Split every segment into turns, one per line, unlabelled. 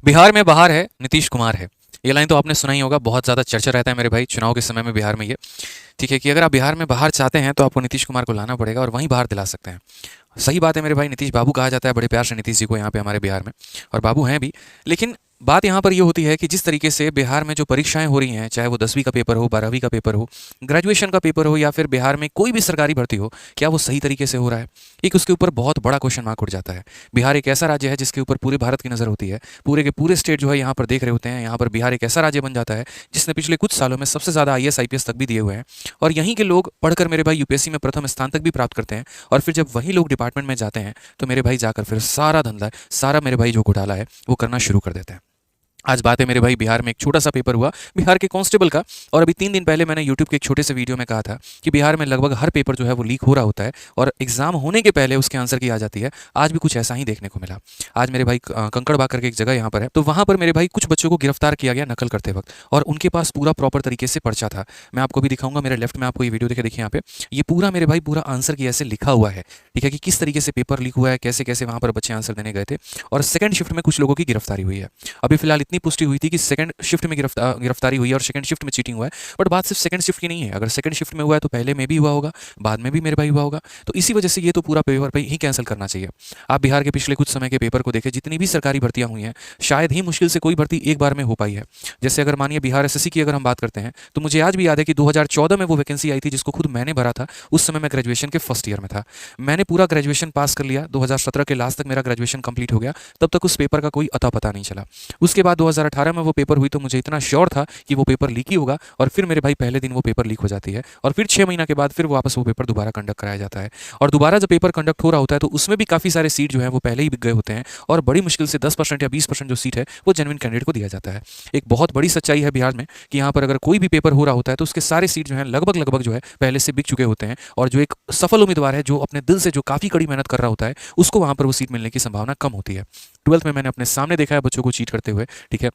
बिहार में बाहर है, नीतीश कुमार है। ये लाइन तो आपने सुना ही होगा, बहुत ज़्यादा चर्चा रहता है मेरे भाई चुनाव के समय में बिहार में ये। ठीक है कि अगर आप बिहार में बाहर चाहते हैं तो आपको नीतीश कुमार को लाना पड़ेगा और वहीं बाहर दिला सकते हैं। सही बात है मेरे भाई, नीतीश बाबू कहा जाता है बड़े प्यार से नीतीश जी को यहाँ पे हमारे बिहार में, और बाबू हैं भी। लेकिन बात यहाँ पर ये होती है कि जिस तरीके से बिहार में जो परीक्षाएं हो रही हैं, चाहे वो 10वीं का पेपर हो, 12वीं का पेपर हो, ग्रेजुएशन का पेपर हो, या फिर बिहार में कोई भी सरकारी भर्ती हो, क्या वो सही तरीके से हो रहा है? एक उसके ऊपर बहुत बड़ा क्वेश्चन मार्क उठ जाता है। बिहार एक ऐसा राज्य है जिसके ऊपर पूरे भारत की नज़र होती है, पूरे के पूरे स्टेट जो है यहाँ पर देख रहे होते हैं। यहाँ पर बिहार एक ऐसा राज्य बन जाता है जिसने पिछले कुछ सालों में सबसे ज़्यादा आईएएस आईपीएस तक भी दिए हुए हैं, और यहीं के लोग पढ़कर मेरे भाई यूपीएससी में प्रथम स्थान तक भी प्राप्त करते हैं। और फिर जब वही लोग डिपार्टमेंट में जाते हैं तो मेरे भाई जाकर फिर सारा धंधा, सारा मेरे भाई जो घोटाला है वो करना शुरू कर देते हैं। आज बात है मेरे भाई, बिहार में एक छोटा सा पेपर हुआ बिहार के कांस्टेबल का, और अभी 3 दिन पहले मैंने यूट्यूब के एक छोटे से वीडियो में कहा था कि बिहार में लगभग हर पेपर जो है वो लीक हो रहा होता है और एग्जाम होने के पहले उसके आंसर की आ जाती है। आज भी कुछ ऐसा ही देखने को मिला। आज मेरे भाई कंकड़बाग करके एक जगह यहाँ पर है, तो वहाँ पर मेरे भाई कुछ बच्चों को गिरफ्तार किया गया नकल करते वक्त, और उनके पास पूरा प्रॉपर तरीके से पर्चा था। मैं आपको भी दिखाऊंगा, मेरे लेफ्ट में आपको ये वीडियो देखिए यहाँ पे, ये पूरा मेरे भाई पूरा आंसर की ऐसे लिखा हुआ है। ठीक है कि किस तरीके से पेपर लीक हुआ है, कैसे कैसे वहाँ पर बच्चे आंसर देने गए थे, और सेकंड शिफ्ट में कुछ लोगों की गिरफ्तारी हुई है। अभी फिलहाल इतनी पुष्टि हुई थी कि सेकंड शिफ्ट में गिरफ्तारी हुई है और सेकंड शिफ्ट में चीटिंग हुआ है। बट बात सिर्फ सेकंड शिफ्ट की नहीं है, अगर सेकंड शिफ्ट में हुआ है तो पहले में भी हुआ होगा, बाद में भी मेरे भाई हुआ होगा। तो इसी वजह से ये तो पूरा पेपर पे ही कैंसिल करना चाहिए। आप बिहार के पिछले कुछ समय के पेपर को देखें, जितनी भी सरकारी भर्तियां हुई हैं, शायद ही मुश्किल से कोई भर्ती एक बार में हो पाई है। जैसे अगर मानिए बिहार एसएससी की अगर हम बात करते हैं, तो मुझे आज भी याद है कि 2014 में वो वैकेंसी आई थी जिसको खुद मैंने भरा था। उस समय मैं ग्रेजुएशन के फर्स्ट ईयर में था। मैंने पूरा ग्रेजुएशन पास कर लिया, 2017 के लास्ट तक मेरा ग्रेजुएशन कंप्लीट हो गया। तब तक उस पेपर का कोई अता पता नहीं चला। उसके बाद 2018 में वो पेपर हुई तो मुझे इतना श्योर था कि वो पेपर लीक ही होगा, और फिर मेरे भाई पहले दिन वो पेपर लीक हो जाती है, और फिर 6 महीना के बाद फिर वापस वो पेपर दोबारा कंडक्ट कराया जाता है। और दोबारा जब पेपर कंडक्ट हो रहा होता है तो उसमें भी काफ़ी सारे सीट जो है वो पहले ही बिक गए होते हैं, और बड़ी मुश्किल से 10% या 20% जो सीट है वो जेन्युइन कैंडिडेट को दिया जाता है। एक बहुत बड़ी सच्चाई है बिहार में कि यहाँ पर अगर कोई भी पेपर हो रहा होता है तो उसके सारे सीट जो है लगभग लगभग जो है पहले से बिक चुके होते हैं, और जो एक सफल उम्मीदवार है, जो अपने दिल से जो काफ़ी कड़ी मेहनत कर रहा होता है, उसको वहाँ पर वो सीट मिलने की संभावना कम होती है। 12th में मैंने अपने सामने देखा है बच्चों को चीट करते हुए। ठीक है,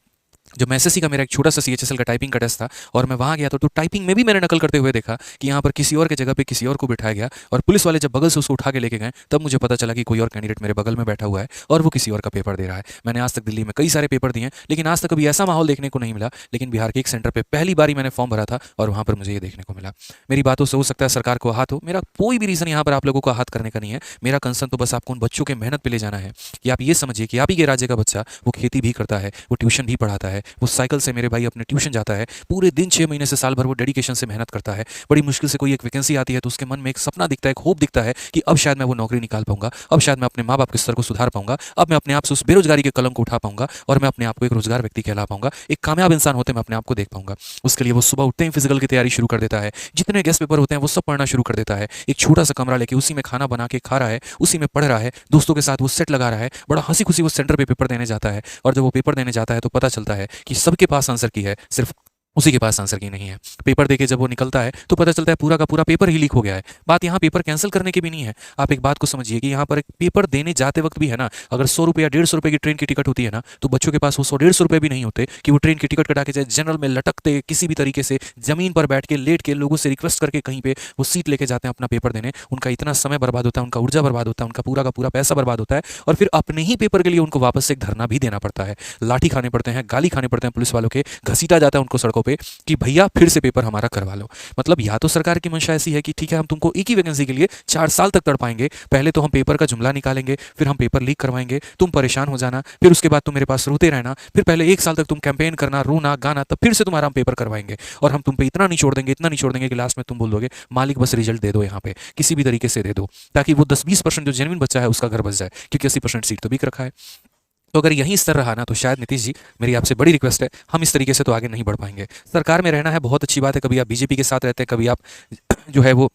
जब मैं एसएससी का मेरा एक छोटा सा सीएचएसएल का टाइपिंग का टेस्ट था और मैं वहाँ गया तो टाइपिंग में भी मैंने नकल करते हुए देखा कि यहाँ पर किसी और के जगह पे किसी और को बिठाया गया, और पुलिस वाले जब बगल से उसको उठा के लेके गए तब मुझे पता चला कि कोई और कैंडिडेट मेरे बगल में बैठा हुआ है और वो किसी और का पेपर दे रहा है। मैंने आज तक दिल्ली में कई सारे पेपर दिए हैं, लेकिन आज तक कभी ऐसा माहौल देखने को नहीं मिला। लेकिन बिहार के एक सेंटर पर पहली बार मैंने फॉर्म भरा था और वहाँ पर मुझे ये देखने को मिला। मेरी बातों से हो सकता है सरकार को हाथ हो, मेरा कोई भी रीज़न यहाँ पर आप लोगों को हाथ करने का नहीं है। मेरा कंसर्न तो बस आपको उन बच्चों के मेहनत पे ले जाना है कि आप ये समझिए कि आप ही के राज्य का बच्चा वो खेती भी करता है, वो ट्यूशन भी पढ़ाता है, वो साइकिल से मेरे भाई अपने ट्यूशन जाता है, पूरे दिन 6 महीने से साल भर वो डेडिकेशन से मेहनत करता है। बड़ी मुश्किल से कोई एक वैकेंसी आती है तो उसके मन में एक सपना दिखता है, एक होप दिखता है कि अब शायद मैं वो नौकरी निकाल पाऊंगा, अब शायद मैं अपने माँ बाप के स्तर को सुधार पाऊंगा, अब मैं अपने आप से उस बेरोजगारी के कलंक को उठा पाऊंगा और मैं अपने आप को एक रोजगार व्यक्ति कहला पाऊंगा, एक कामयाब इंसान होते मैं अपने आप को देख पाऊंगा। उसके लिए वो सुबह उठते ही फिजिकल की तैयारी शुरू कर देता है, जितने गेस्ट पेपर होते हैं वो सब पढ़ना शुरू कर देता है। एक छोटा सा कमरा लेके उसी में खाना बना के खा रहा है, उसी में पढ़ रहा है, दोस्तों के साथ वो सेट लगा रहा है, बड़ा हंसी खुशी वो सेंटर पे पेपर देने जाता है। और जब वो पेपर देने जाता है तो पता चलता है कि सबके पास आंसर की है, सिर्फ उसी के पास आंसर की नहीं है। पेपर देके जब वो निकलता है तो पता चलता है पूरा का पूरा पेपर ही लीक हो गया है। बात यहाँ पेपर कैंसिल करने की भी नहीं है। आप एक बात को समझिए कि यहाँ पर एक पेपर देने जाते वक्त भी है ना, अगर 100 रुपये या 150 रुपये की ट्रेन की टिकट होती है ना, तो बच्चों के पास वो 100-150 रुपये भी नहीं होते कि वो ट्रेन की टिकट कटा के जाए जनरल में लटकते किसी भी तरीके से जमीन पर बैठ के लेट के लोगों से रिक्वेस्ट करके कहीं पे वो सीट लेके जाते हैं अपना पेपर देने। उनका इतना समय बर्बाद होता है, उनका ऊर्जा बर्बाद होता है, उनका पूरा का पूरा पैसा बर्बाद होता है, और फिर अपने ही पेपर के लिए उनको वापस से एक धरना भी देना पड़ता है, लाठी खाने पड़ते हैं, गाली खाने पड़ते हैं पुलिस वालों के, घसीटा जाता है उनको सड़कों पर कि भैया फिर से पेपर हमारा करवा लो। मतलब या तो सरकार की मंशा ऐसी है कि ठीक है हम तुमको एक ही वैकेंसी के लिए 4 साल तक तड़पाएंगे, पहले तो हम पेपर का जुमला निकालेंगे, फिर हम पेपर लीक करवाएंगे, तुम परेशान हो जाना, फिर उसके बाद तुम मेरे पास रोते रहना, फिर पहले 1 साल तक तुम कैंपेन करना, रोना गाना, तब फिर से तुम्हारा हम पेपर करवाएंगे, और हम तुम पे इतना नहीं छोड़ देंगे, इतना नहीं छोड़ देंगे कि लास्ट में तुम बोल दोगे मालिक बस रिजल्ट दे दो, यहाँ पे किसी भी तरीके से दे दो, ताकि वो 10-20% जो जेन्युइन बच्चा है उसका घर बच जाए, क्योंकि 80% सीट तो बिक रखा है। तो अगर यही स्तर रहा ना तो शायद नीतीश जी, मेरी आपसे बड़ी रिक्वेस्ट है, हम इस तरीके से तो आगे नहीं बढ़ पाएंगे। सरकार में रहना है बहुत अच्छी बात है, कभी आप बीजेपी के साथ रहते हैं, कभी आप जो है वो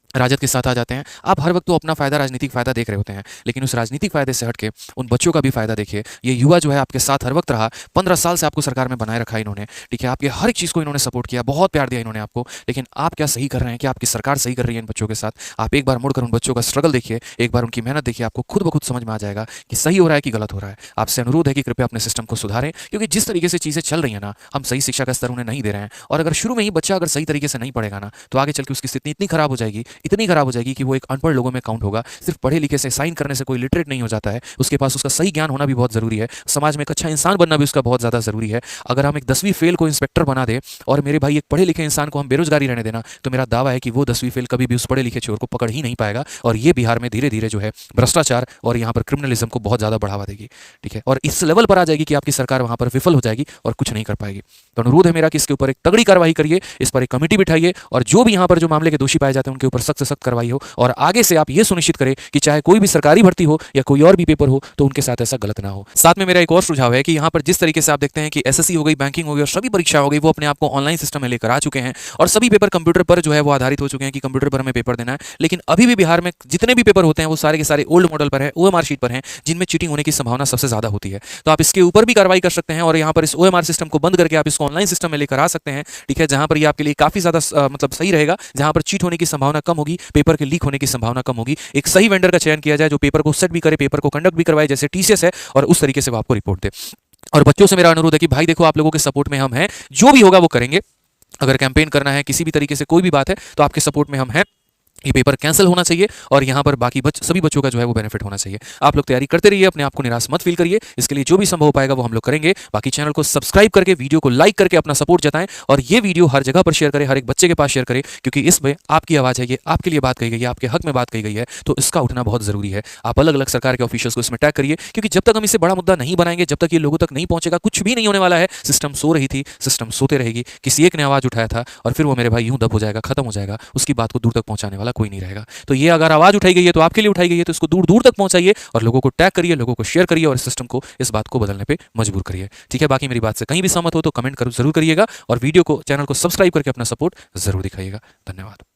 राजद के साथ आ जाते हैं। आप हर वक्त तो अपना फ़ायदा, राजनीतिक फ़ायदा देख रहे होते हैं, लेकिन उस राजनीतिक फ़ायदे से हट के उन बच्चों का भी फ़ायदा देखिए। ये युवा जो है आपके साथ हर वक्त रहा, 15 साल से आपको सरकार में बनाए रखा इन्होंने। ठीक है, आपके हर एक चीज़ को इन्होंने सपोर्ट किया, बहुत प्यार दिया इन्होंने आपको, लेकिन आप क्या सही कर रहे हैं? क्या आपकी सरकार सही कर रही है इन बच्चों के साथ? आप एक बार मुड़कर उन बच्चों का स्ट्रगल देखिए, एक बार उनकी मेहनत देखिए, आपको खुद ब खुद समझ में आ जाएगा कि सही हो रहा है कि गलत हो रहा है। आपसे अनुरोध है कि कृपया अपने सिस्टम को सुधारें, क्योंकि जिस तरीके से चीज़ें चल रही हैं ना, हम सही शिक्षा का स्तर उन्हें नहीं दे रहे हैं, और अगर शुरू में ही बच्चा अगर सही तरीके से नहीं पढ़ेगा ना, तो आगे चल के उसकी स्थिति इतनी खराब हो जाएगी, इतनी खराब हो जाएगी कि वो एक अनपढ़ लोगों में काउंट होगा। सिर्फ पढ़े लिखे से, साइन करने से कोई लिटरेट नहीं हो जाता है, उसके पास उसका सही ज्ञान होना भी बहुत ज़रूरी है, समाज में एक अच्छा इंसान बनना भी उसका बहुत ज़्यादा ज़रूरी है। अगर हम एक 10वीं फेल को इंस्पेक्टर बना दे और मेरे भाई एक पढ़े लिखे इंसान को हम बेरोजगारी रहने देना, तो मेरा दावा है कि वो 10वीं फेल कभी भी उस पढ़े लिखे चोर को पकड़ ही नहीं पाएगा। और ये बिहार में धीरे धीरे जो है भ्रष्टाचार और यहाँ पर क्रिमिनलिज्म को बहुत ज़्यादा बढ़ावा देगी। ठीक है, और इस लेवल पर आ जाएगी कि आपकी सरकार वहाँ पर विफल हो जाएगी और कुछ नहीं कर पाएगी। तो अनुरोध है मेरा कि इसके ऊपर एक तगड़ी कार्रवाई करिए, इस पर एक कमेटी बिठाइए और जो भी यहाँ पर जो मामले के दोषी पाए जाते हैं उनके ऊपर सख्त से सख्त कार्रवाई हो। और आगे से आप ये सुनिश्चित करें कि चाहे कोई भी सरकारी भर्ती हो या कोई और भी पेपर हो तो उनके साथ ऐसा गलत ना हो। साथ में मेरा एक और सुझाव है कि यहाँ पर जिस तरीके से आप देखते हैं कि एसएससी हो गई, बैंकिंग हो गई और सभी परीक्षा हो गई, वो अपने आप को ऑनलाइन सिस्टम में लेकर आ चुके हैं और सभी पेपर कंप्यूटर पर जो है वो आधारित हो चुके हैं कि कंप्यूटर पर हमें पेपर देना है। लेकिन अभी भी बिहार में जितने भी पेपर होते हैं वो सारे के सारे ओल्ड मॉडल पर है, ओएमआर शीट पर हैं, जिनमें चीटिंग होने की संभावना सबसे ज्यादा होती है। तो आप इसके ऊपर भी कार्रवाई कर सकते हैं और यहाँ पर इस ओएमआर सिस्टम को बंद करके आप इसको ऑनलाइन सिस्टम में लेकर आ सकते हैं। ठीक है, जहां पर ये आपके लिए काफी ज्यादा मतलब सही रहेगा, जहां पर चीट होने की संभावना कम होगी, पेपर के लीक होने की संभावना कम होगी। एक सही वेंडर का चयन किया जाए जो पेपर को सेट भी करे, पेपर को कंडक्ट भी करवाए, जैसे टीसीएस है, और उस तरीके से वो आपको रिपोर्ट दे। और बच्चों से मेरा अनुरोध है कि भाई देखो, आप लोगों के सपोर्ट में हम हैं, जो भी होगा वो करेंगे। अगर कैंपेन करना है, किसी भी तरीके से कोई भी बात है, तो आपके सपोर्ट में हम हैं। ये पेपर कैंसिल होना चाहिए और यहाँ पर बाकी सभी बच्चों का जो है वो बेनिफिट होना चाहिए। आप लोग तैयारी करते रहिए, अपने आप को निराश मत फील करिए। इसके लिए जो भी संभव हो पाएगा वो हम लोग करेंगे। बाकी चैनल को सब्सक्राइब करके, वीडियो को लाइक करके अपना सपोर्ट जताएं और ये वीडियो हर जगह पर शेयर करें, हर एक बच्चे के पास शेयर करें, क्योंकि इसमें आपकी आवाज़ है, ये आपके लिए बात कही गई है, आपके हक में बात कही गई है, तो इसका उठना बहुत जरूरी है। आप अलग अलग सरकार के ऑफिशियल्स को इसमें टैग करिए, क्योंकि जब तक हम इसे बड़ा मुद्दा नहीं बनाएंगे, जब तक ये लोगों तक नहीं पहुंचेगा, कुछ भी नहीं होने वाला है। सिस्टम सो रही थी, सिस्टम सोते रहेगी। किसी एक ने आवाज़ उठाया था और फिर वो मेरे भाई यूं दब हो जाएगा, खत्म हो जाएगा। उसकी बात को दूर तक पहुंचाने वाला कोई नहीं रहेगा। तो ये अगर आवाज उठाई गई है तो आपके लिए उठाई गई है, तो इसको दूर दूर तक पहुंचाइए और लोगों को टैग करिए, लोगों को शेयर करिए और इस सिस्टम को, इस बात को बदलने पे मजबूर करिए। ठीक है, बाकी मेरी बात से कहीं भी सहमत हो तो कमेंट जरूर करिएगा और वीडियो को, चैनल को सब्सक्राइब करके अपना सपोर्ट जरूर दिखाइएगा। धन्यवाद।